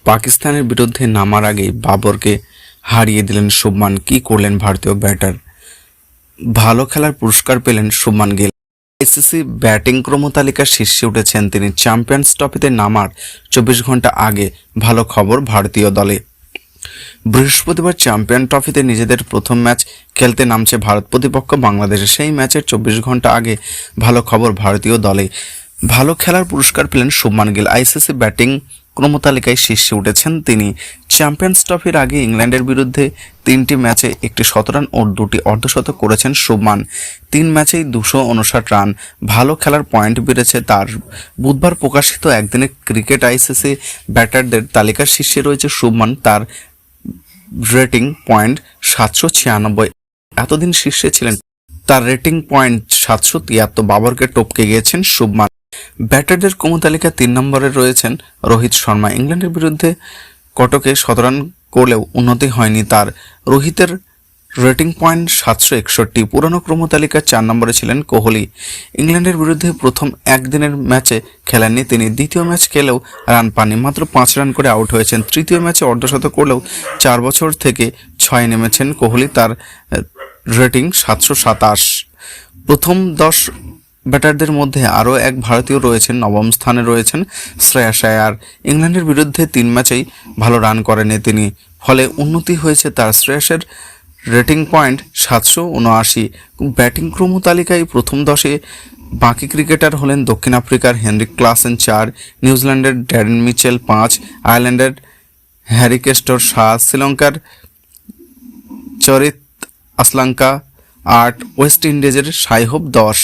পাকিস্তানের বিরুদ্ধে নামার আগেই বাবরকে হারিয়ে দিলেন শুভমান। কি করলেন ভারতীয় ব্যাটার? ভালো খেলার পুরস্কার পেলেন শুভমান গিল। আইসিসি ব্যাটিং ক্রমতালিকার শীর্ষে উঠেছেন তিনি। চ্যাম্পিয়ন্স ট্রফিতে নামার 24 ঘন্টা আগে ভালো খবর ভারতীয় দলে। বৃহস্পতিবার চ্যাম্পিয়ন ট্রফিতে নিজেদের প্রথম ম্যাচ খেলতে নামছে ভারত প্রতিপক্ষ বাংলাদেশে। সেই ম্যাচের 24 ঘন্টা আগে ভালো খবর ভারতীয় দলে। ভালো খেলার পুরস্কার পেলেন শুভমান গিল। আইসিসি ব্যাটিং ক্রমতালিকায় শীর্ষে উঠেছেন তিনি। চ্যাম্পিয়ন্স ট্রফির আগে ইংল্যান্ডের বিরুদ্ধে 3টি ম্যাচে একটি শতরান ও 2টি অর্ধশতক করেছেন শুভমান। 3 ম্যাচেই 259 রান। ভালো খেলার পয়েন্ট বেড়েছে তার। বুধবার প্রকাশিত একদিনের ক্রিকেট আইসিসি ব্যাটারদের তালিকার শীর্ষে রয়েছে শুভমান। তার রেটিং পয়েন্ট 796। এতদিন শীর্ষে ছিলেন। তার রেটিং পয়েন্ট 773। বাবরকে টপকে গিয়েছেন শুভমান। ব্যাটারদের ক্রমতালিকা 3 নম্বরে রয়েছেন রোহিত শর্মা। ইংল্যান্ডের বিরুদ্ধে কটকে শতরান করলেও উন্নতি হয়নি তার। রোহিতের রেটিং পয়েন্ট 761। পুরনো ক্রমতালিকার 4 নম্বরে ছিলেন কোহলি। ইংল্যান্ডের বিরুদ্ধে প্রথম একদিনের ম্যাচে খেলেননি তিনি। দ্বিতীয় ম্যাচ খেলেও রান পাননি, মাত্র 5 রান করে আউট হয়েছেন। তৃতীয় ম্যাচে অর্ধশতক করলেও 4 বছর থেকে 6 নেমেছেন কোহলি। তার রেটিং 727। প্রথম 10 ব্যাটারদের মধ্যে আরও এক ভারতীয় রয়েছেন। নবম স্থানে রয়েছেন শ্রেয়াস আয়ার। ইংল্যান্ডের বিরুদ্ধে 3 ম্যাচেই ভালো রান করেনি তিনি, ফলে উন্নতি হয়েছে তার। শ্রেয়াসের রেটিং পয়েন্ট 779। ব্যাটিং ক্রম তালিকায় প্রথম 10-এ বাকি ক্রিকেটার হলেন দক্ষিণ আফ্রিকার হেনরিক ক্লাসেন 4, নিউজিল্যান্ডের ড্যারেন মিচেল 5, আয়ারল্যান্ডের হ্যারি কেস্টর 7, শ্রীলঙ্কার চরিত আসলাঙ্কা 8, ওয়েস্ট ইন্ডিজের সাই হোপ 10।